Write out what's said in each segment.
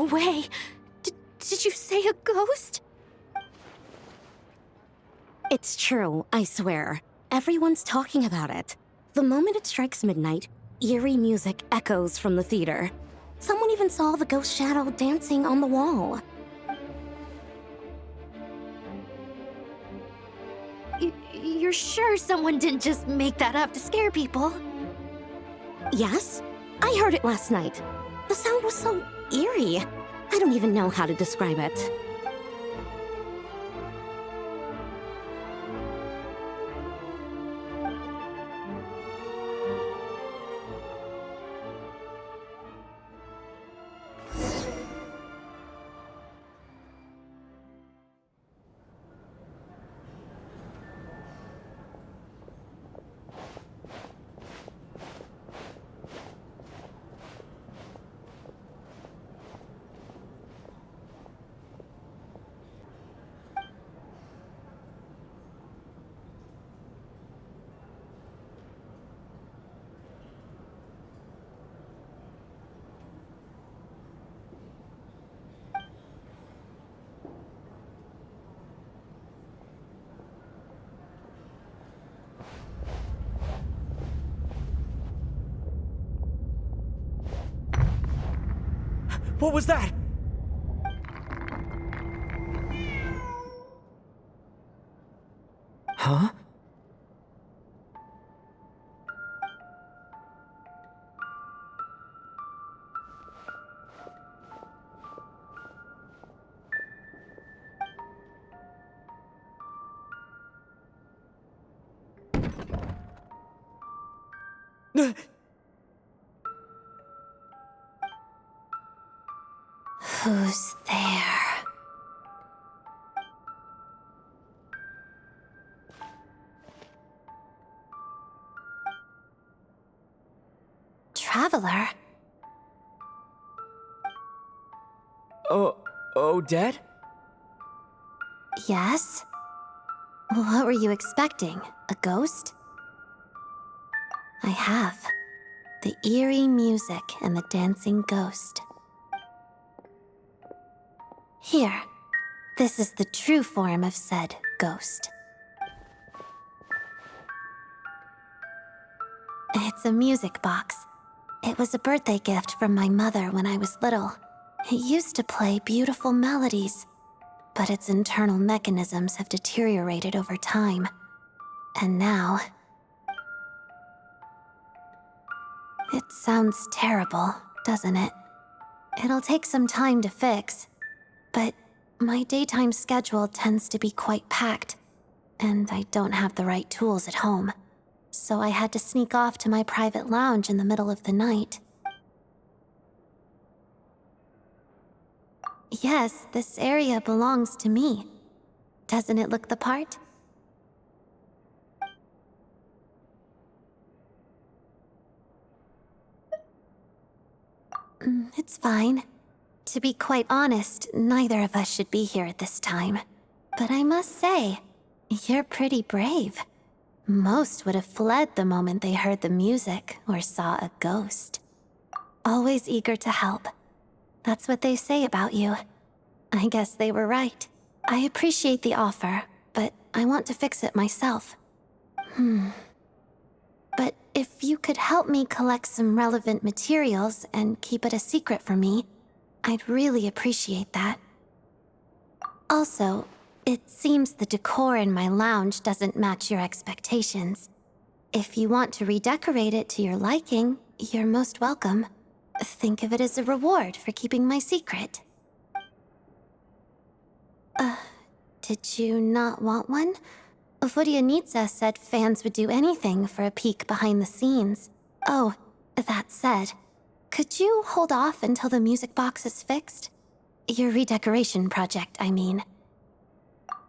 way. Did you say a ghost? It's true, I swear. Everyone's talking about it. The moment it strikes midnight, eerie music echoes from the theater. Someone even saw the ghost shadow dancing on the wall. You're sure someone didn't just make that up to scare people? Yes, I heard it last night. The sound was so eerie. I don't even know how to describe it. What was that? Huh? Who's there? Traveler? Oh, Dad? Yes? What were you expecting? A ghost? I have. The eerie music and the dancing ghost. Here. This is the true form of said ghost. It's a music box. It was a birthday gift from my mother when I was little. It used to play beautiful melodies, but its internal mechanisms have deteriorated over time. And now... It sounds terrible, doesn't it? It'll take some time to fix, but my daytime schedule tends to be quite packed, and I don't have the right tools at home. So I had to sneak off to my private lounge in the middle of the night. Yes, this area belongs to me. Doesn't it look the part? It's fine. To be quite honest, neither of us should be here at this time. But I must say, you're pretty brave. Most would have fled the moment they heard the music or saw a ghost. Always eager to help. That's what they say about you. I guess they were right. I appreciate the offer, but I want to fix it myself. But if you could help me collect some relevant materials and keep it a secret from me, I'd really appreciate that. Also, it seems the decor in my lounge doesn't match your expectations. If you want to redecorate it to your liking, you're most welcome. Think of it as a reward for keeping my secret. Did you not want one? Vodyanitsa said fans would do anything for a peek behind the scenes. Oh, that said, could you hold off until the music box is fixed? Your redecoration project, I mean.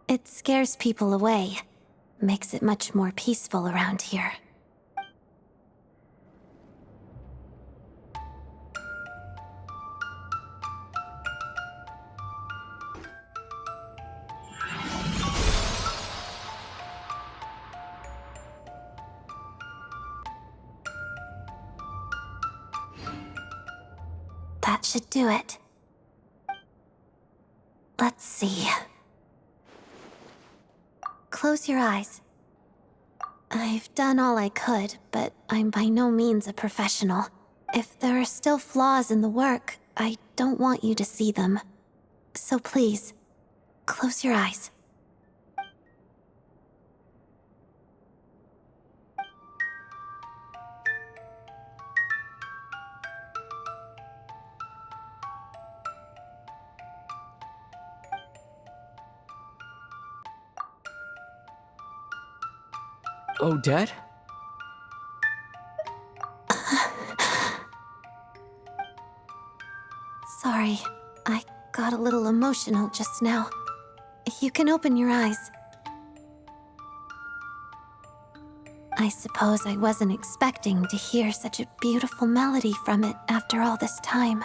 It scares people away. Makes it much more peaceful around here. That should do it. Let's see. Close your eyes. I've done all I could, but I'm by no means a professional. If there are still flaws in the work, I don't want you to see them. So please, close your eyes. Odette? Sorry, I got a little emotional just now. You can open your eyes. I suppose I wasn't expecting to hear such a beautiful melody from it after all this time.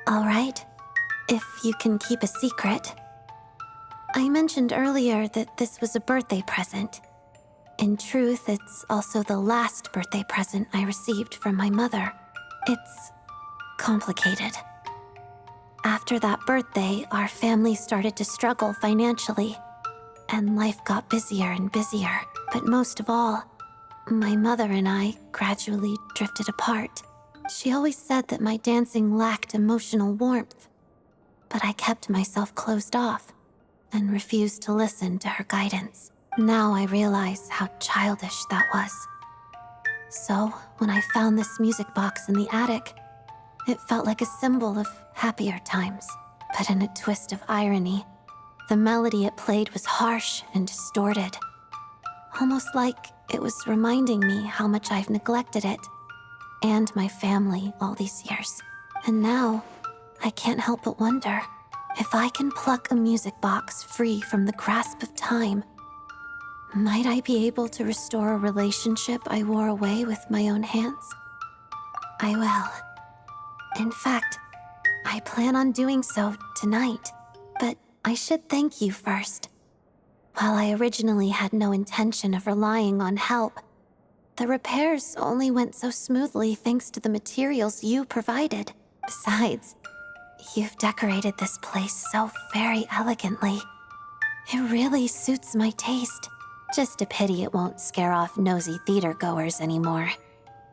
All right, if you can keep a secret. I mentioned earlier that this was a birthday present. In truth, it's also the last birthday present I received from my mother. It's complicated. After that birthday, our family started to struggle financially, and life got busier and busier. But most of all, my mother and I gradually drifted apart. She always said that my dancing lacked emotional warmth, but I kept myself closed off and refused to listen to her guidance. Now I realize how childish that was. So, when I found this music box in the attic, it felt like a symbol of happier times. But in a twist of irony, the melody it played was harsh and distorted. Almost like it was reminding me how much I've neglected it and my family all these years. And now, I can't help but wonder if I can pluck a music box free from the grasp of time. Might I be able to restore a relationship I wore away with my own hands? I will. In fact, I plan on doing so tonight, but I should thank you first. While I originally had no intention of relying on help, the repairs only went so smoothly thanks to the materials you provided. Besides, you've decorated this place so very elegantly. It really suits my taste. Just a pity it won't scare off nosy theater goers anymore.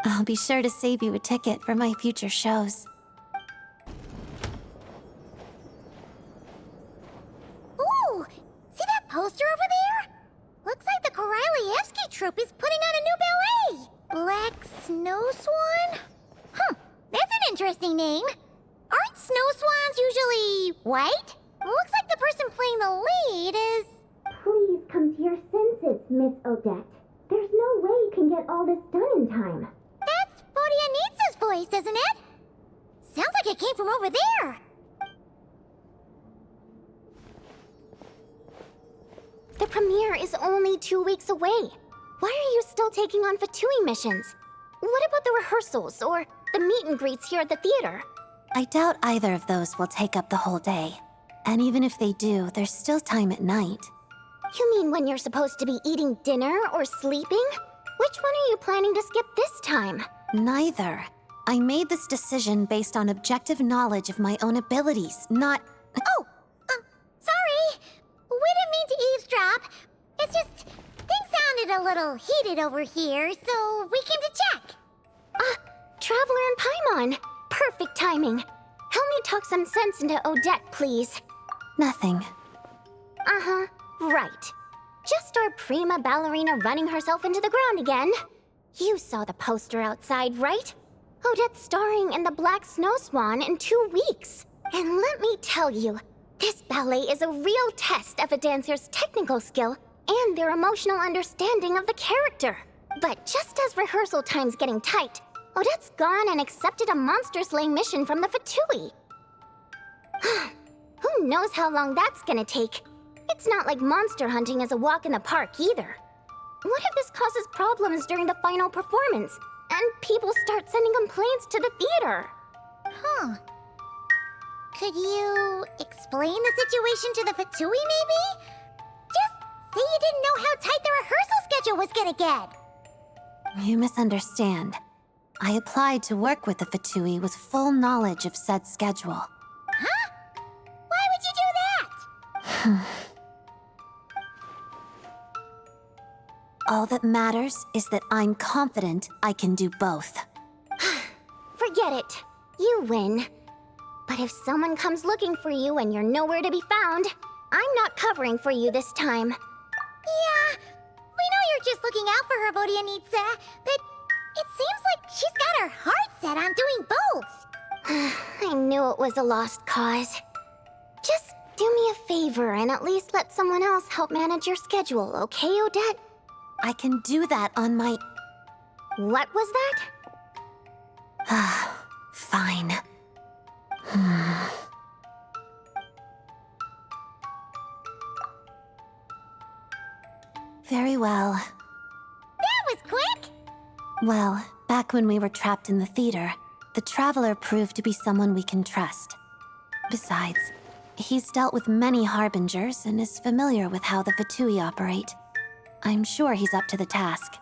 I'll be sure to save you a ticket for my future shows. Ooh! See that poster over there? Looks like the Korolevskiy troupe is putting on a new ballet! Black Snow Swan? That's an interesting name. Aren't snow swans usually white? Looks like the person playing the lead is... Please come to your senses, Miss Odette. There's no way you can get all this done in time. That's Bodianitsa's voice, isn't it? Sounds like it came from over there. The premiere is only 2 weeks away. Why are you still taking on Fatui missions? What about the rehearsals or the meet and greets here at the theater? I doubt either of those will take up the whole day. And even if they do, there's still time at night. You mean when you're supposed to be eating dinner or sleeping? Which one are you planning to skip this time? Neither. I made this decision based on objective knowledge of my own abilities, not... Oh, sorry. We didn't mean to eavesdrop. It's just, things sounded a little heated over here, so we came to check. Traveler and Paimon. Perfect timing. Help me talk some sense into Odette, please. Nothing. Uh-huh, right. Just our prima ballerina running herself into the ground again. You saw the poster outside, right? Odette's starring in the Black Snow Swan in 2 weeks. And let me tell you, this ballet is a real test of a dancer's technical skill and their emotional understanding of the character. But just as rehearsal time's getting tight, Odette's gone and accepted a monster-slaying mission from the Fatui. Who knows how long that's gonna take? It's not like monster hunting is a walk in the park either. What if this causes problems during the final performance, and people start sending complaints to the theater? Could you explain the situation to the Fatui, maybe? Just say you didn't know how tight the rehearsal schedule was gonna get. You misunderstand. I applied to work with the Fatui with full knowledge of said schedule. Huh? Why would you do that? All that matters is that I'm confident I can do both. Forget it. You win. But if someone comes looking for you and you're nowhere to be found, I'm not covering for you this time. Yeah, we know you're just looking out for her, Vodianitsa, but it seems like she's got her heart set on doing both. I knew it was a lost cause. Just do me a favor and at least let someone else help manage your schedule, okay, Odette? I can do that on my... What was that? Fine. Very well. That was quick! Well, back when we were trapped in the theater, the Traveler proved to be someone we can trust. Besides, he's dealt with many Harbingers and is familiar with how the Fatui operate. I'm sure he's up to the task.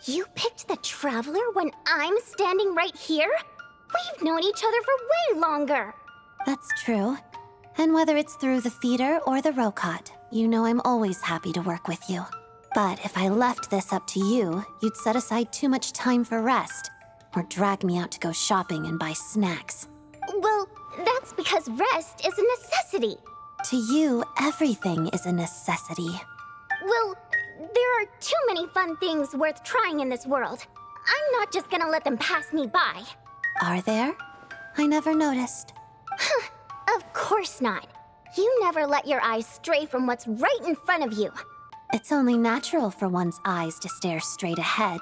You picked the Traveler when I'm standing right here? We've known each other for way longer! That's true. And whether it's through the theater or the Rokot, you know I'm always happy to work with you. But if I left this up to you, you'd set aside too much time for rest, or drag me out to go shopping and buy snacks. Well, that's because rest is a necessity. To you, everything is a necessity. Well, there are too many fun things worth trying in this world. I'm not just gonna let them pass me by. Are there? I never noticed. Of course not. You never let your eyes stray from what's right in front of you. It's only natural for one's eyes to stare straight ahead.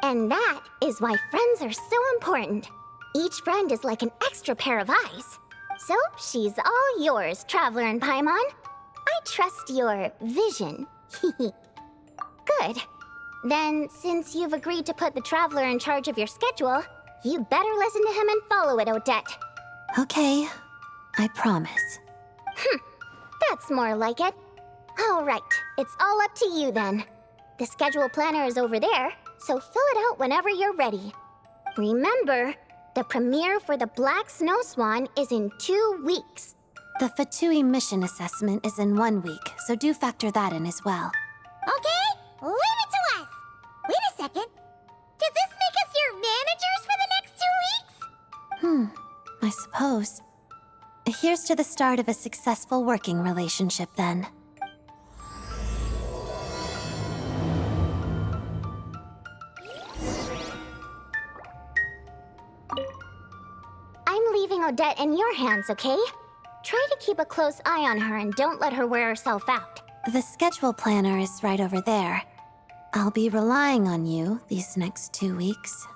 And that is why friends are so important. Each friend is like an extra pair of eyes. So she's all yours, Traveler and Paimon. I trust your vision. Good. Then, since you've agreed to put the Traveler in charge of your schedule, you better listen to him and follow it, Odette. Okay, I promise. That's more like it. All right, it's all up to you then. The schedule planner is over there, so fill it out whenever you're ready. Remember, the premiere for the Black Snow Swan is in 2 weeks. The Fatui mission assessment is in 1 week, so do factor that in as well. Okay, leave it to us. Wait a second. Does this make us your managers for the next 2 weeks? I suppose. Here's to the start of a successful working relationship, then. I'm leaving Odette in your hands, okay? Try to keep a close eye on her and don't let her wear herself out. The schedule planner is right over there. I'll be relying on you these next 2 weeks.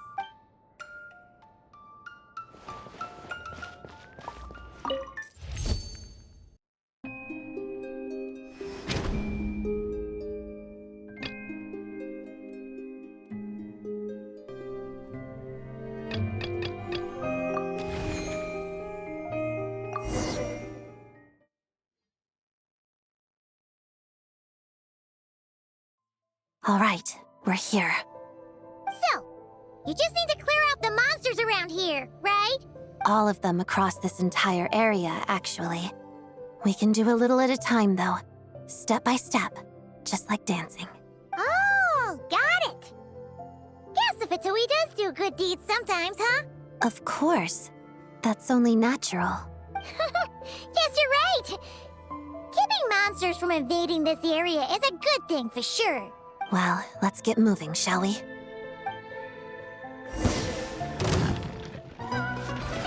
All right, we're here. So, you just need to clear out the monsters around here, right? All of them across this entire area, actually. We can do a little at a time, though. Step by step, just like dancing. Oh, got it. Guess the Fatui does do good deeds sometimes, huh? Of course. That's only natural. Yes, you're right. Keeping monsters from invading this area is a good thing for sure. Well, let's get moving, shall we?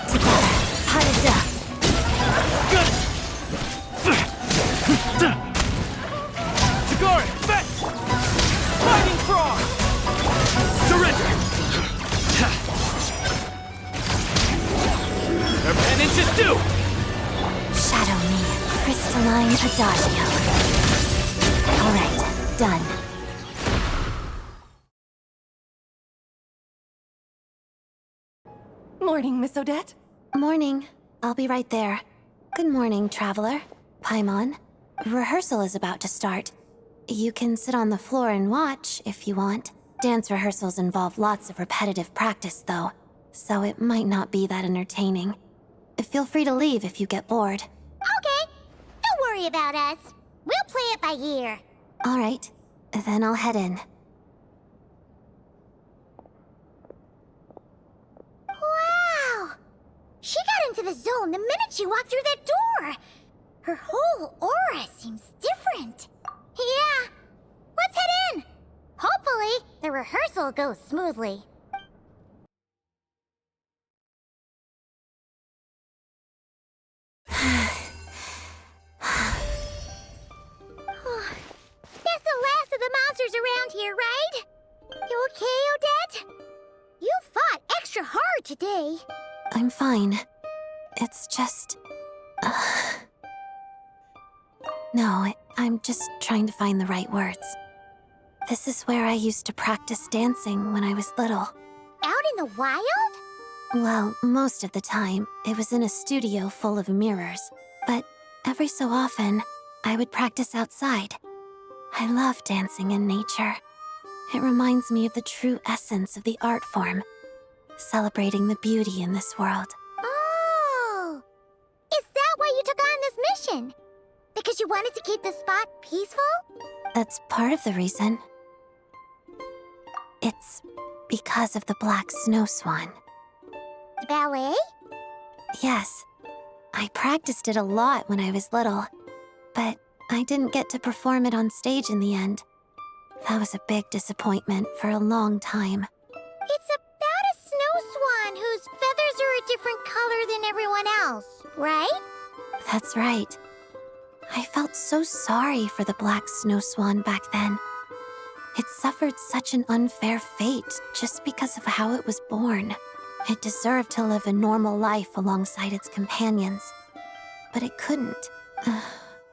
Together, Hayada! Tagari, fetch! Fighting frog! Surrender! Their penance is due! Shadow me, crystalline adagio. All right, done. Morning, Miss Odette. Morning. I'll be right there. Good morning, Traveler. Paimon. Rehearsal is about to start. You can sit on the floor and watch if you want. Dance rehearsals involve lots of repetitive practice, though, so it might not be that entertaining. Feel free to leave if you get bored. Okay, don't worry about us. We'll play it by ear. All right, then I'll head in. Wow! She got into the zone the minute she walked through that door. Her whole aura seems different. Yeah, let's head in. Hopefully, the rehearsal goes smoothly. That's the last of the monsters around here, right? You okay, Odette? You fought extra hard today. I'm fine. It's just... No, I'm just trying to find the right words. This is where I used to practice dancing when I was little. Out in the wild? Well, most of the time, it was in a studio full of mirrors. But every so often, I would practice outside. I love dancing in nature. It reminds me of the true essence of the art form, celebrating the beauty in this world. Oh! Is that why you took on this mission? Because you wanted to keep the spot peaceful? That's part of the reason. It's because of the black snow swan. The ballet? Yes, I practiced it a lot when I was little, but I didn't get to perform it on stage in the end. That was a big disappointment for a long time. It's about a snow swan whose feathers are a different color than everyone else, right? That's right. I felt so sorry for the black snow swan back then. It suffered such an unfair fate just because of how it was born. It deserved to live a normal life alongside its companions. But it couldn't.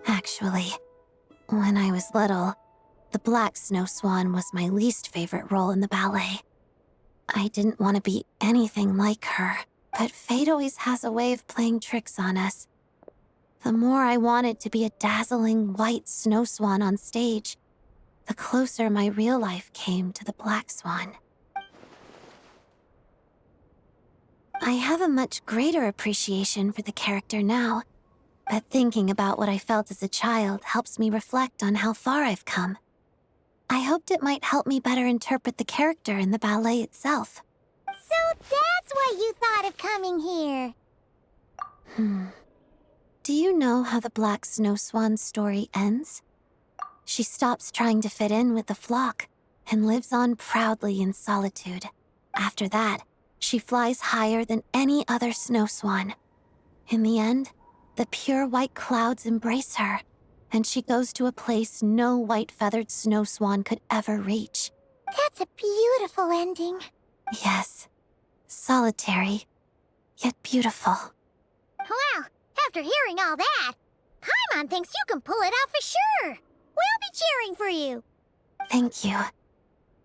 Actually, when I was little, the black snow swan was my least favorite role in the ballet. I didn't want to be anything like her, but fate always has a way of playing tricks on us. The more I wanted to be a dazzling white snow swan on stage, the closer my real life came to the black swan. I have a much greater appreciation for the character now, but thinking about what I felt as a child helps me reflect on how far I've come. I hoped it might help me better interpret the character in the ballet itself. So that's why you thought of coming here. Do you know how the black snow swan story ends? She stops trying to fit in with the flock and lives on proudly in solitude. After that, she flies higher than any other snow swan. In the end, the pure white clouds embrace her, and she goes to a place no white-feathered snow swan could ever reach. That's a beautiful ending. Yes, solitary, yet beautiful. Well, after hearing all that, Paimon thinks you can pull it off for sure. We'll be cheering for you. Thank you.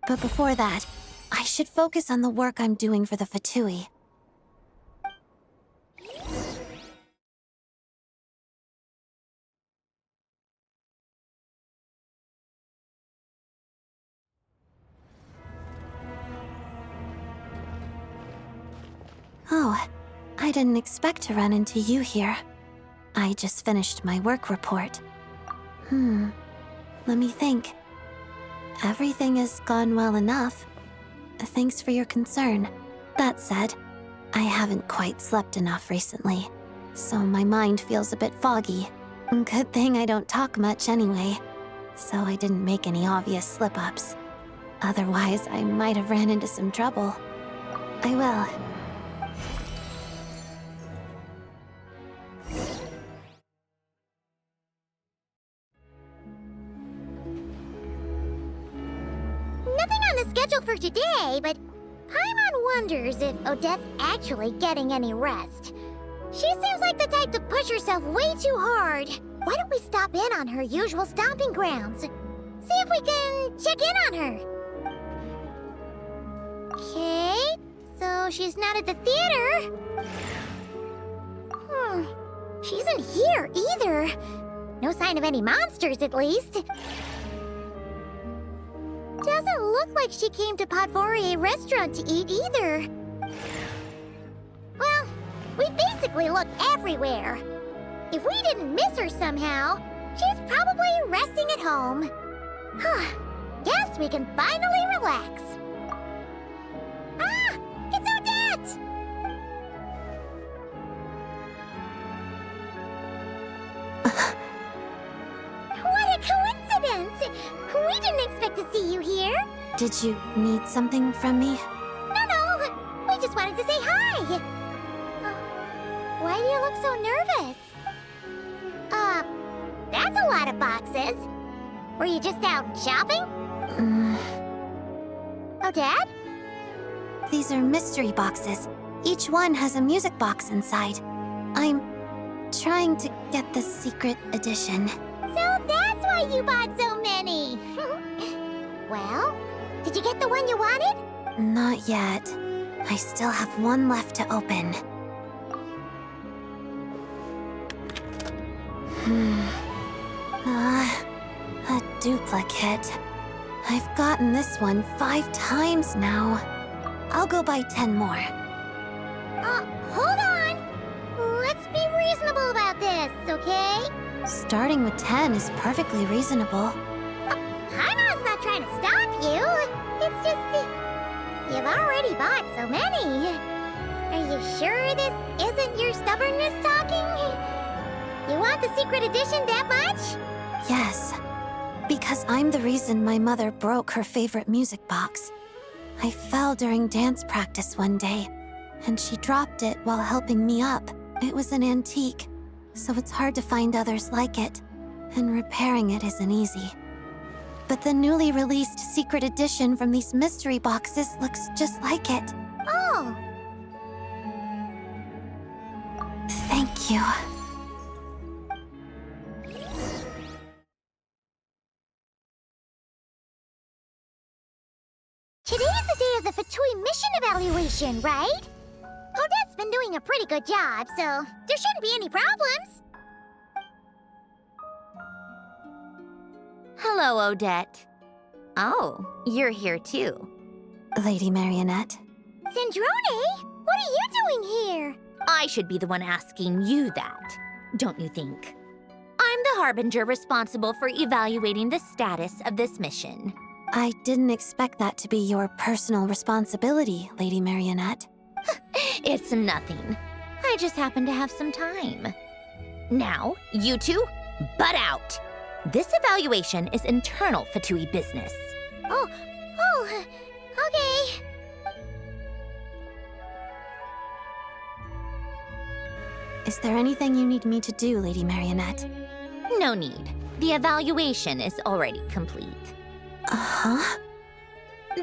But before that, I should focus on the work I'm doing for the Fatui. Oh, I didn't expect to run into you here. I just finished my work report. Let me think. Everything has gone well enough. Thanks for your concern. That said, I haven't quite slept enough recently, so my mind feels a bit foggy. Good thing I don't talk much anyway, so I didn't make any obvious slip-ups. Otherwise, I might have ran into some trouble. I will. Nothing on the schedule for today, but Paimon wonders if Odette's actually getting any rest. She seems like the type to push herself way too hard. Why don't we stop in on her usual stomping grounds? See if we can check in on her. Okay, so she's not at the theater. She isn't here either. No sign of any monsters, at least. Doesn't look like she came to Potvorie restaurant to eat either. Well, we basically looked everywhere. If we didn't miss her somehow, she's probably resting at home. Guess we can finally relax. Ah! It's Odette! What a coincidence! We didn't expect to see you here. Did you need something from me? No, we just wanted to say hi. Why do you look so nervous? That's a lot of boxes. Were you just out shopping? Odette? These are mystery boxes. Each one has a music box inside. I'm trying to get the secret edition. So that's why you bought so many. Well, did you get the one you wanted? Not yet. I still have one left to open. A duplicate. I've gotten this one 5 times now. I'll go buy 10 more. Hold on. Let's be reasonable about this, okay? Starting with 10 is perfectly reasonable. Hana's not trying to stop you. It's just you've already bought so many. Are you sure this isn't your stubbornness talking? You want the secret edition that much? Yes, because I'm the reason my mother broke her favorite music box. I fell during dance practice one day, and she dropped it while helping me up. It was an antique, so it's hard to find others like it, and repairing it isn't easy. But the newly released secret edition from these mystery boxes looks just like it. Oh. Thank you. Today's the day of the Fatui mission evaluation, right? Odette's been doing a pretty good job, so there shouldn't be any problems. Hello, Odette. Oh, you're here too. Lady Marionette. Zandrone, what are you doing here? I should be the one asking you that, don't you think? I'm the Harbinger responsible for evaluating the status of this mission. I didn't expect that to be your personal responsibility, Lady Marionette. It's nothing. I just happen to have some time. Now, you two, butt out. This evaluation is internal Fatui business. Oh, okay. Is there anything you need me to do, Lady Marionette? No need. The evaluation is already complete. Uh-huh.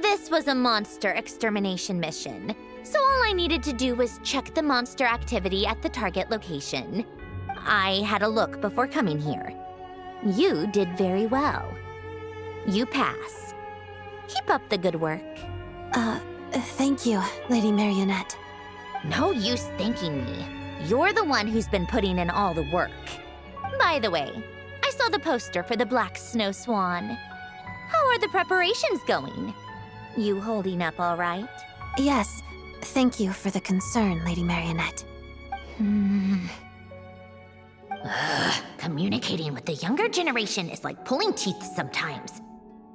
This was a monster extermination mission, so all I needed to do was check the monster activity at the target location. I had a look before coming here. You did very well. You pass. Keep up the good work. Thank you, Lady Marionette. No use thanking me. You're the one who's been putting in all the work. By the way, I saw the poster for the Black Snow Swan. How are the preparations going? You holding up all right? Yes, thank you for the concern, Lady Marionette. Communicating with the younger generation is like pulling teeth sometimes.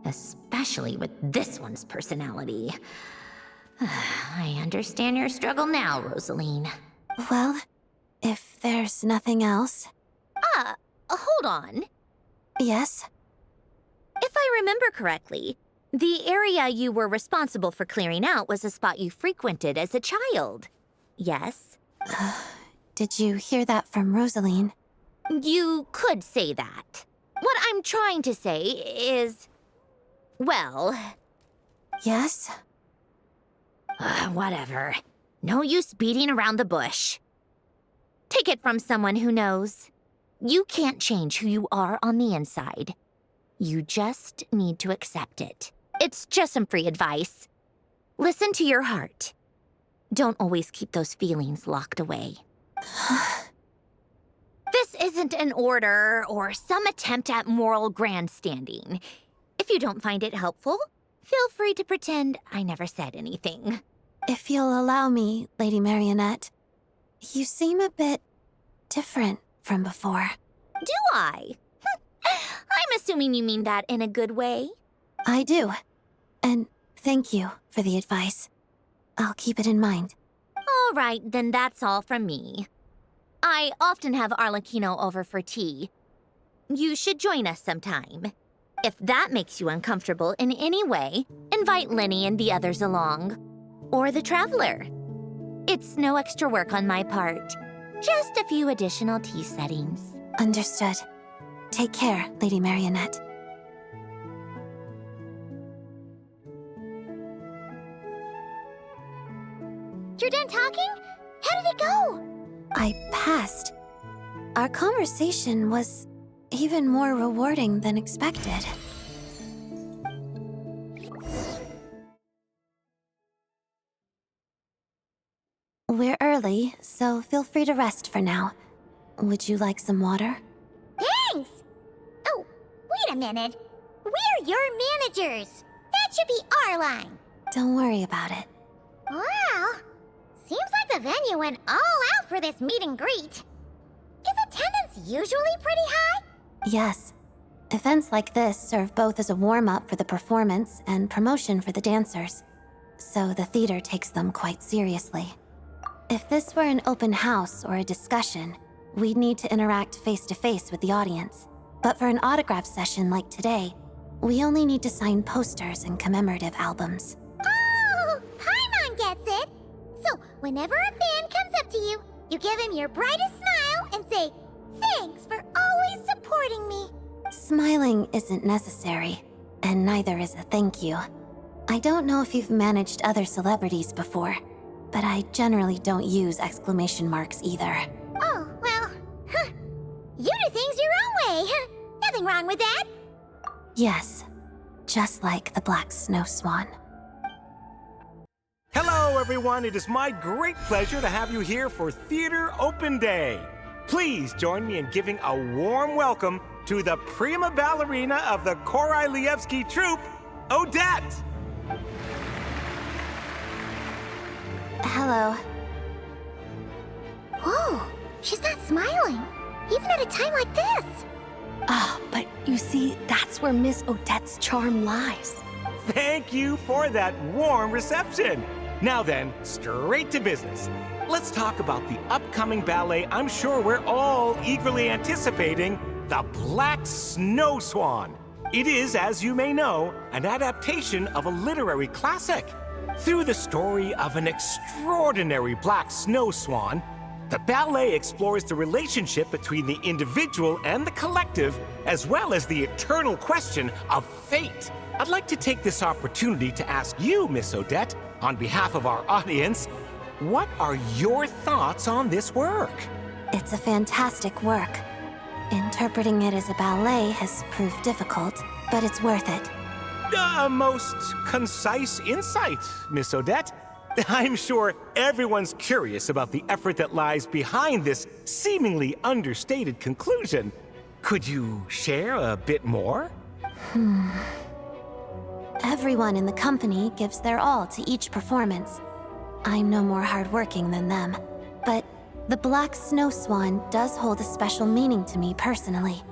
Especially with this one's personality. I understand your struggle now, Rosaline. Well, if there's nothing else... Hold on. Yes? If I remember correctly, the area you were responsible for clearing out was a spot you frequented as a child. Yes? Did you hear that from Rosaline? You could say that. What I'm trying to say is... well... Yes? Whatever. No use beating around the bush. Take it from someone who knows. You can't change who you are on the inside. You just need to accept it. It's just some free advice. Listen to your heart. Don't always keep those feelings locked away. This isn't an order or some attempt at moral grandstanding. If you don't find it helpful, Feel free to pretend I never said anything. If you'll allow me, Lady Marionette, you seem a bit different from before. Do I? I'm assuming you mean that in a good way. I do. And thank you for the advice. I'll keep it in mind. All right, then that's all from me. I often have Arlecchino over for tea. You should join us sometime. If that makes you uncomfortable in any way, invite Lenny and the others along. Or the Traveler. It's no extra work on my part. Just a few additional tea settings. Understood. Take care, Lady Marionette. You're done talking? How did it go? I passed. Our conversation was even more rewarding than expected. We're early, so feel free to rest for now. Would you like some water? Thanks! Oh, wait a minute. We're your managers. That should be our line. Don't worry about it. Wow. Seems like the venue went all out for this meet and greet. Is attendance usually pretty high? Yes. Events like this serve both as a warm-up for the performance and promotion for the dancers, so the theater takes them quite seriously. If this were an open house or a discussion, we'd need to interact face-to-face with the audience. But for an autograph session like today, we only need to sign posters and commemorative albums. Oh, Paimon gets it! So, whenever a fan comes up to you, you give him your brightest smile and say, "Thanks for always supporting me." Smiling isn't necessary, and neither is a thank you. I don't know if you've managed other celebrities before, but I generally don't use exclamation marks either. Oh, well, you do things your own way. Nothing wrong with that. Yes, just like the Black Snow Swan. Hello, everyone. It is my great pleasure to have you here for Theater Open Day. Please join me in giving a warm welcome to the prima ballerina of the Korolevskiy troupe, Odette. Hello. Whoa, she's not smiling, even at a time like this. Ah, but you see, that's where Miss Odette's charm lies. Thank you for that warm reception. Now then, straight to business. Let's talk about the upcoming ballet I'm sure we're all eagerly anticipating, The Black Snow Swan. It is, as you may know, an adaptation of a literary classic. Through the story of an extraordinary black snow swan, the ballet explores the relationship between the individual and the collective, as well as the eternal question of fate. I'd like to take this opportunity to ask you, Miss Odette, on behalf of our audience, what are your thoughts on this work? It's a fantastic work. Interpreting it as a ballet has proved difficult, but it's worth it. A most concise insight, Miss Odette. I'm sure everyone's curious about the effort that lies behind this seemingly understated conclusion. Could you share a bit more? Everyone in the company gives their all to each performance. I'm no more hardworking than them, but the Black Snow Swan does hold a special meaning to me personally,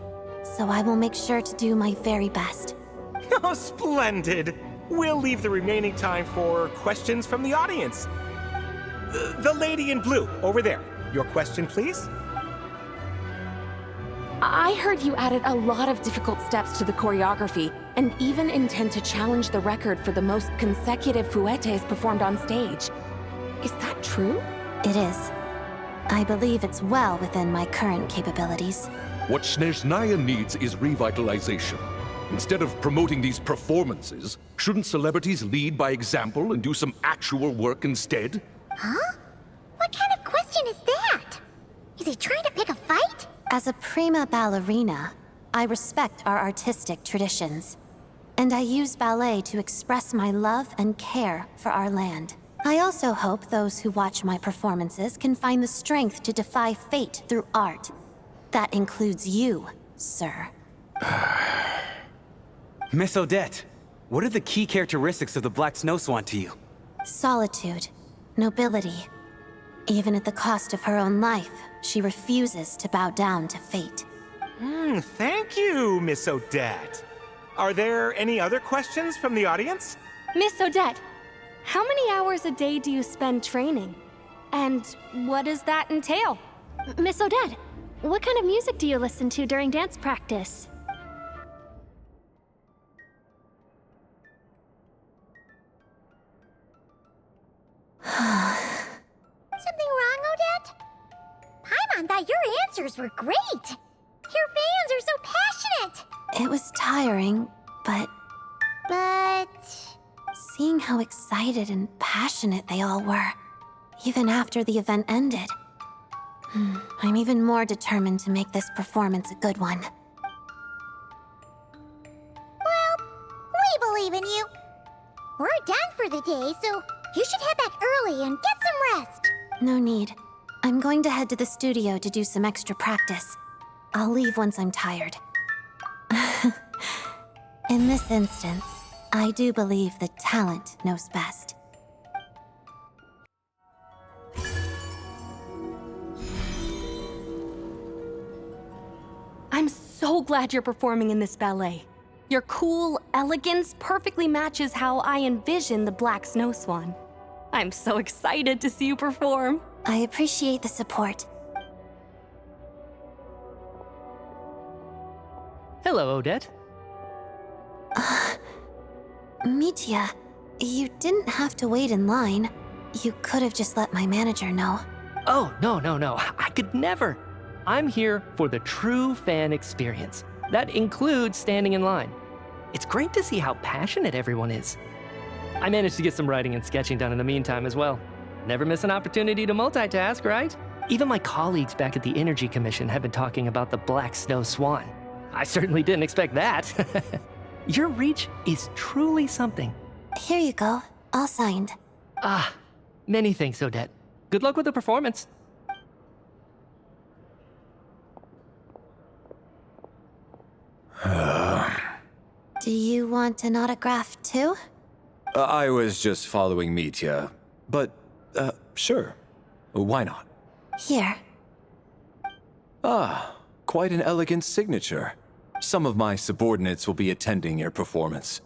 so I will make sure to do my very best. Oh, splendid! We'll leave the remaining time for questions from the audience. The lady in blue, over there. Your question, please? I heard you added a lot of difficult steps to the choreography, and even intend to challenge the record for the most consecutive fouettes performed on stage. Is that true? It is. I believe it's well within my current capabilities. What Snezhnaya needs is revitalization. Instead of promoting these performances, shouldn't celebrities lead by example and do some actual work instead? Huh? What kind of question is that? Is he trying to pick a fight? As a prima ballerina, I respect our artistic traditions, and I use ballet to express my love and care for our land. I also hope those who watch my performances can find the strength to defy fate through art. That includes you, sir. Miss Odette, What are the key characteristics of the Black Snow Swan to you? Solitude, nobility. Even at the cost of her own life, she refuses to bow down to fate. Thank you, Miss Odette. Are there any other questions from the audience? Miss Odette, how many hours a day do you spend training? And what does that entail? Miss Odette, what kind of music do you listen to during dance practice? Something wrong, Odette? Paimon thought your answers were great. Your fans are so passionate. It was tiring, but seeing how excited and passionate they all were, even after the event ended, I'm even more determined to make this performance a good one. Well, we believe in you. We're done for the day, so you should head back early and get some rest. No need. I'm going to head to the studio to do some extra practice. I'll leave once I'm tired. In this instance, I do believe that talent knows best. I'm so glad you're performing in this ballet. Your cool elegance perfectly matches how I envision the Black Snow Swan. I'm so excited to see you perform. I appreciate the support. Hello, Odette. Mitya, you didn't have to wait in line. You could have just let my manager know. Oh, no. I could never. I'm here for the true fan experience. That includes standing in line. It's great to see how passionate everyone is. I managed to get some writing and sketching done in the meantime as well. Never miss an opportunity to multitask, right? Even my colleagues back at the Energy Commission have been talking about the Black Snow Swan. I certainly didn't expect that. Your reach is truly something. Here you go, all signed. Many thanks, Odette. Good luck with the performance. Do you want an autograph too? I was just following Mitya, but, sure. Why not? Here. Quite an elegant signature. Some of my subordinates will be attending your performance.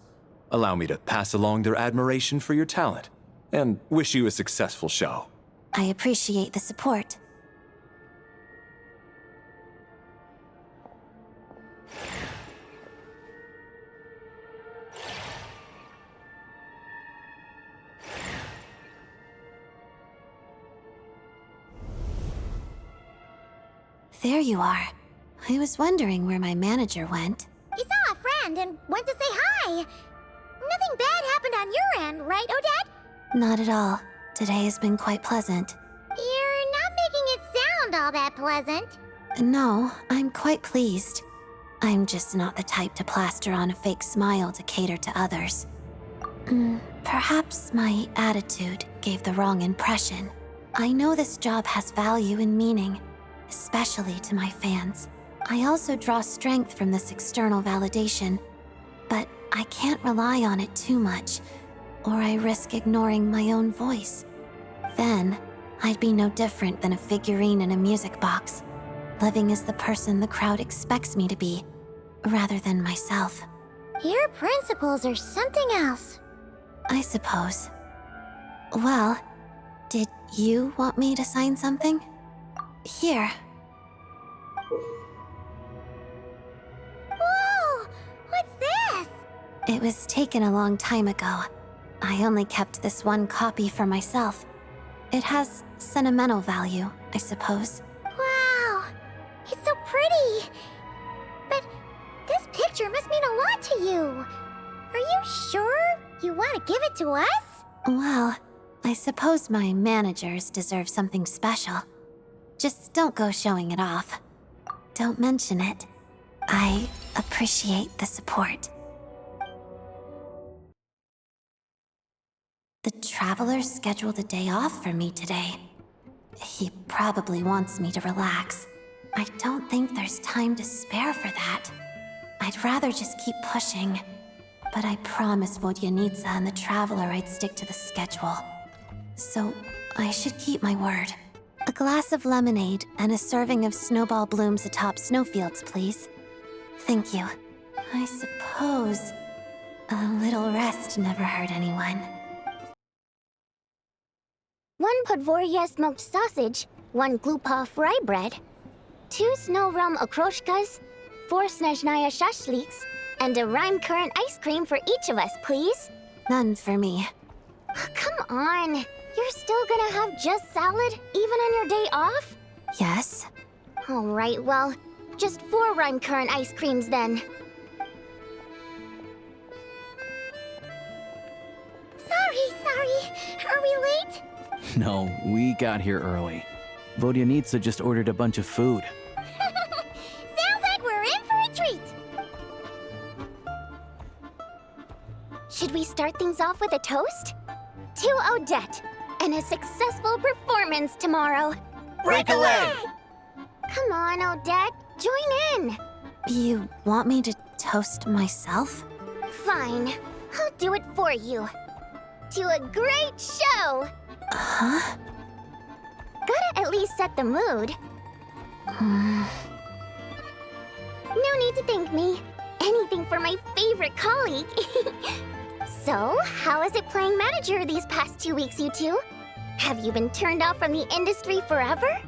Allow me to pass along their admiration for your talent, and wish you a successful show. I appreciate the support. There you are. I was wondering where my manager went. He saw a friend and went to say hi. Nothing bad happened on your end, right, Odette? Not at all. Today has been quite pleasant. You're not making it sound all that pleasant. No, I'm quite pleased. I'm just not the type to plaster on a fake smile to cater to others. Perhaps my attitude gave the wrong impression. I know this job has value and meaning, especially to my fans. I also draw strength from this external validation, but I can't rely on it too much, or I risk ignoring my own voice. Then, I'd be no different than a figurine in a music box, living as the person the crowd expects me to be, rather than myself. Your principles are something else. I suppose. Well, did you want me to sign something? Here. Whoa! What's this? It was taken a long time ago. I only kept this one copy for myself. It has sentimental value, I suppose. Wow! It's so pretty! But this picture must mean a lot to you. Are you sure you want to give it to us? Well, I suppose my managers deserve something special. Just don't go showing it off. Don't mention it. I appreciate the support. The Traveler scheduled a day off for me today. He probably wants me to relax. I don't think there's time to spare for that. I'd rather just keep pushing. but I promised Vodyanitsa and the Traveler I'd stick to the schedule. So, I should keep my word. A glass of lemonade and a serving of snowball blooms atop snowfields, please. Thank you. I suppose a little rest never hurt anyone. 1 podvorye smoked sausage, 1 glupa fry bread, 2 snow rum okroshkas, 4 snezhnaya shashliks, and a rime currant ice cream for each of us, please. None for me. Come on. You're still gonna have just salad, even on your day off? Yes? Alright, well, just 4 rime currant ice creams then. Sorry. Are we late? No, we got here early. Vodyanitsa just ordered a bunch of food. Sounds like we're in for a treat. Should we start things off with a toast? To Odette, and a successful performance tomorrow. Break a leg! Come on, Odette, join in. You want me to toast myself? Fine, I'll do it for you. To a great show! Huh? Gotta at least set the mood. No need to thank me. Anything for my favorite colleague. So, how is it playing manager these past 2 weeks, you two? Have you been turned off from the industry forever?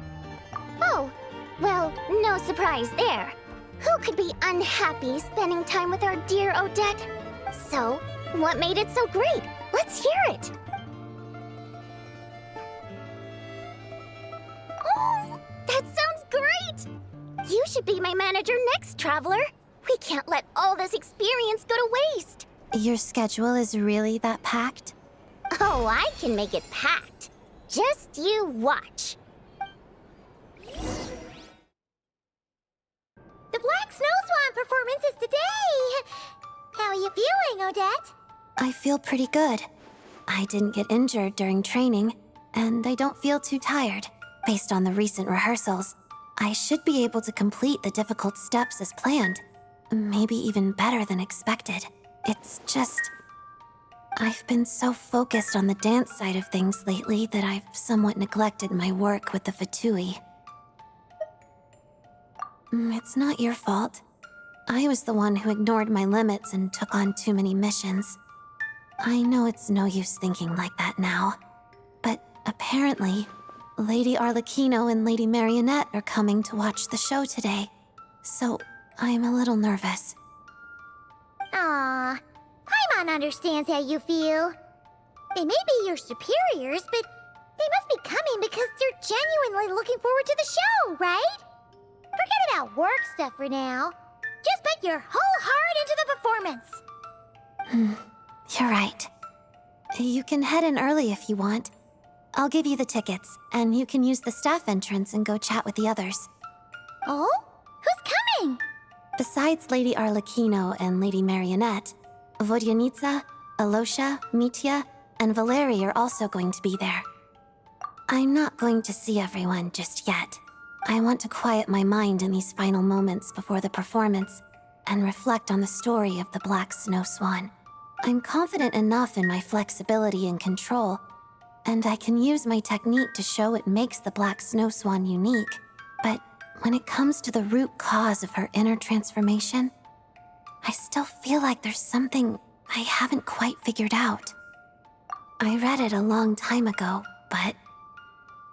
Oh, well, no surprise there. Who could be unhappy spending time with our dear Odette? So, what made it so great? Let's hear it. Oh, that sounds great! You should be my manager next, Traveler. We can't let all this experience go to waste. Your schedule is really that packed? Oh, I can make it packed. Just you watch. The Black Snow Swan performance is today. How are you feeling, Odette? I feel pretty good. I didn't get injured during training, and I don't feel too tired. Based on the recent rehearsals, I should be able to complete the difficult steps as planned. Maybe even better than expected. It's just... I've been so focused on the dance side of things lately that I've somewhat neglected my work with the Fatui. It's not your fault. I was the one who ignored my limits and took on too many missions. I know it's no use thinking like that now, but apparently, Lady Arlecchino and Lady Marionette are coming to watch the show today, so I'm a little nervous. Aw, Paimon understands how you feel. They may be your superiors, but they must be coming because they're genuinely looking forward to the show, right? Forget about work stuff for now. Just put your whole heart into the performance. You're right. You can head in early if you want. I'll give you the tickets, and you can use the staff entrance and go chat with the others. Oh? Who's coming? Besides Lady Arlecchino and Lady Marionette, Vodyanitsa, Alosha, Mitya, and Valeri are also going to be there. I'm not going to see everyone just yet. I want to quiet my mind in these final moments before the performance and reflect on the story of the Black Snow Swan. I'm confident enough in my flexibility and control, and I can use my technique to show what makes the Black Snow Swan unique. But when it comes to the root cause of her inner transformation, I still feel like there's something I haven't quite figured out. I read it a long time ago, but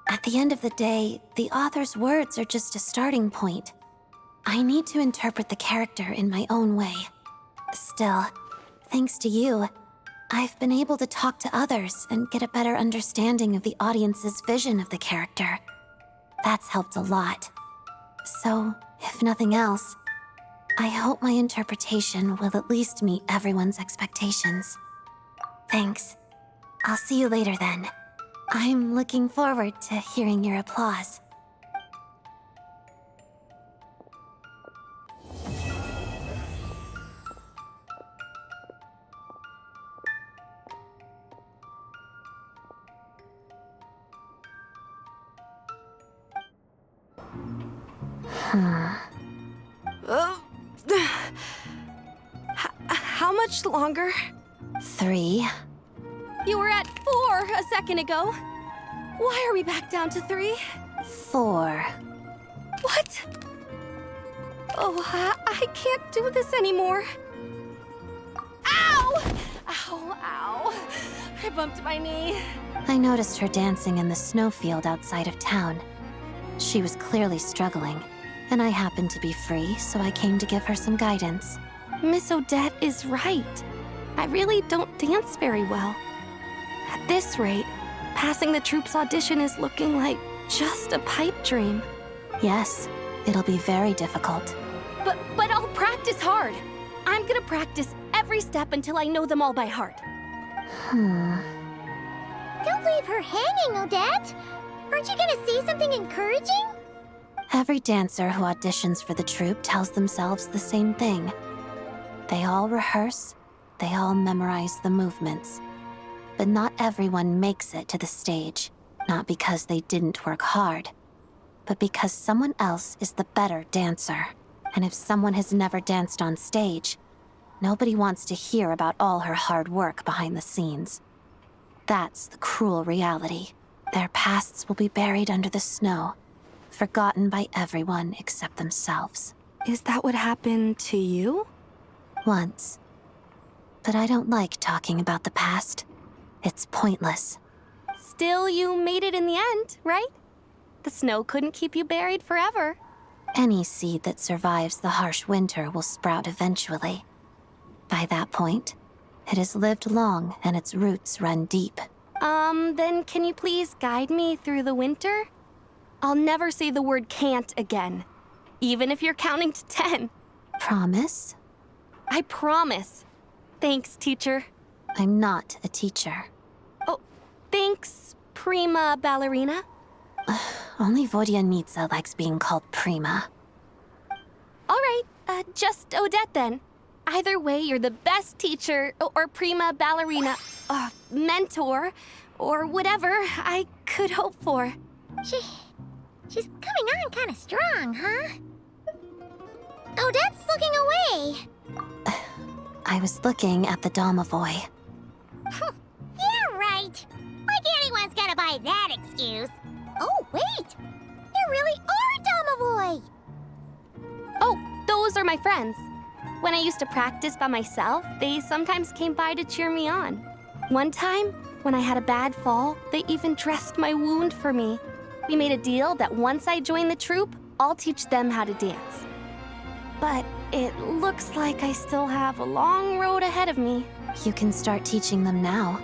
at the end of the day, the author's words are just a starting point. I need to interpret the character in my own way. Still, thanks to you, I've been able to talk to others and get a better understanding of the audience's vision of the character. That's helped a lot. So, if nothing else, I hope my interpretation will at least meet everyone's expectations. Thanks. I'll see you later then. I'm looking forward to hearing your applause. How How much longer? 3. You were at 4 a second ago. Why are we back down to 3? 4. What? Oh, I can't do this anymore. Ow! Ow, ow. I bumped my knee. I noticed her dancing in the snowfield outside of town. She was clearly struggling, and I happened to be free, so I came to give her some guidance. Miss Odette is right. I really don't dance very well. At this rate, passing the troup's audition is looking like just a pipe dream. Yes, it'll be very difficult. But I'll practice hard. I'm gonna practice every step until I know them all by heart. Don't leave her hanging, Odette. Aren't you gonna say something encouraging? Every dancer who auditions for the troupe tells themselves the same thing. They all rehearse, they all memorize the movements. But not everyone makes it to the stage, not because they didn't work hard, but because someone else is the better dancer. And if someone has never danced on stage, nobody wants to hear about all her hard work behind the scenes. That's the cruel reality. Their pasts will be buried under the snow, forgotten by everyone except themselves. Is that what happened to you? Once. But I don't like talking about the past. It's pointless. Still, you made it in the end, right? The snow couldn't keep you buried forever. Any seed that survives the harsh winter will sprout eventually. By that point, it has lived long and its roots run deep. Then can you please guide me through the winter? I'll never say the word can't again, even if you're counting to 10. Promise? I promise. Thanks, teacher. I'm not a teacher. Oh, thanks, prima ballerina. Only Vodyanitsa likes being called prima. All right, just Odette then. Either way, you're the best teacher or prima ballerina, mentor, or whatever I could hope for. She's coming on kind of strong, huh? Odette's looking away. I was looking at the Domovoy. Yeah, right. Like anyone's gonna buy that excuse. Oh, wait! There really are Domovoy! Oh, those are my friends. When I used to practice by myself, they sometimes came by to cheer me on. One time, when I had a bad fall, they even dressed my wound for me. We made a deal that once I join the troupe, I'll teach them how to dance. But it looks like I still have a long road ahead of me. You can start teaching them now.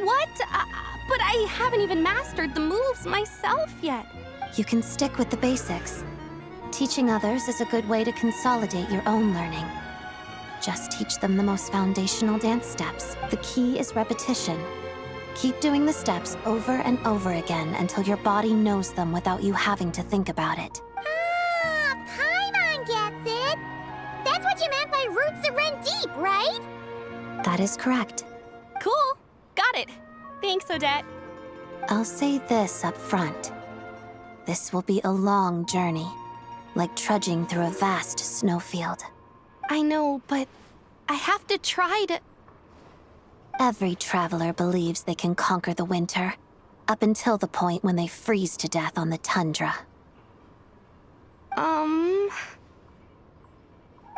What? But I haven't even mastered the moves myself yet. You can stick with the basics. Teaching others is a good way to consolidate your own learning. Just teach them the most foundational dance steps. The key is repetition. Keep doing the steps over and over again until your body knows them without you having to think about it. Ah, Paimon gets it! That's what you meant by roots that run deep, right? That is correct. Cool. Got it. Thanks, Odette. I'll say this up front. This will be a long journey, like trudging through a vast snowfield. I know, but I have to try to... Every traveler believes they can conquer the winter, up until the point when they freeze to death on the tundra.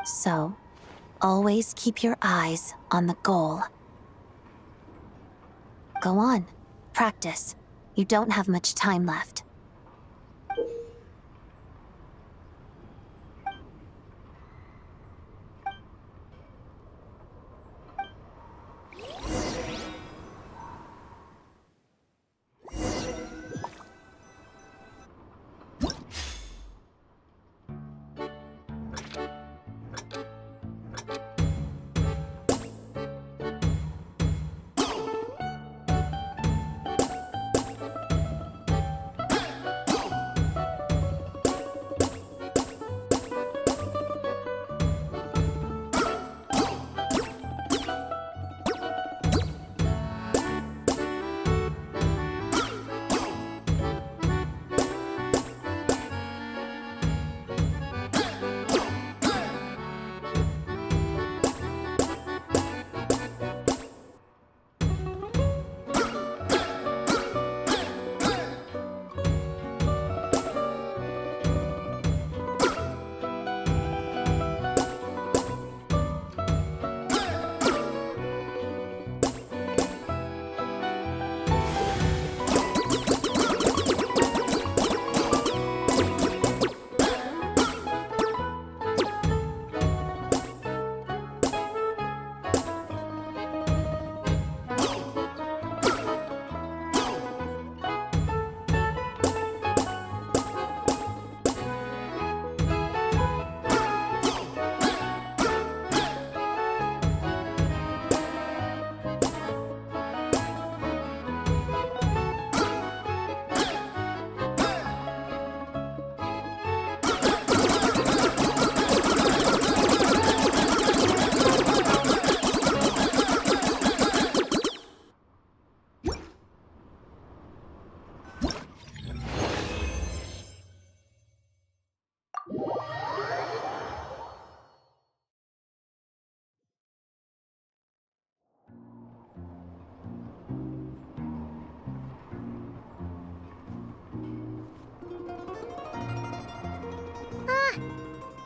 So, always keep your eyes on the goal. Go on, practice. You don't have much time left.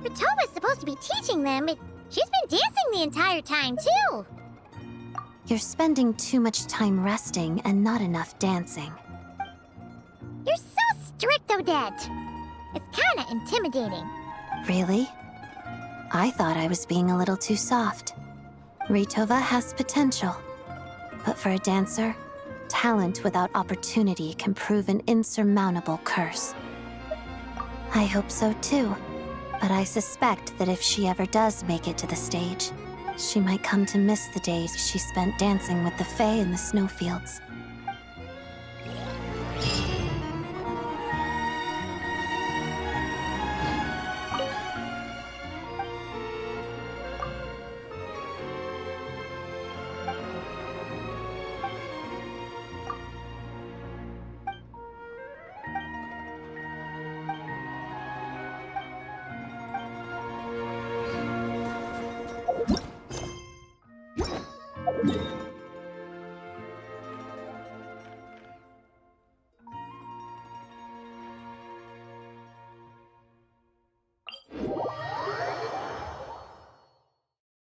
Ritova's supposed to be teaching them, but she's been dancing the entire time, too. You're spending too much time resting and not enough dancing. You're so strict, Odette. It's kinda intimidating. Really? I thought I was being a little too soft. Ritova has potential. But for a dancer, talent without opportunity can prove an insurmountable curse. I hope so too. But I suspect that if she ever does make it to the stage, she might come to miss the days she spent dancing with the Fae in the snowfields.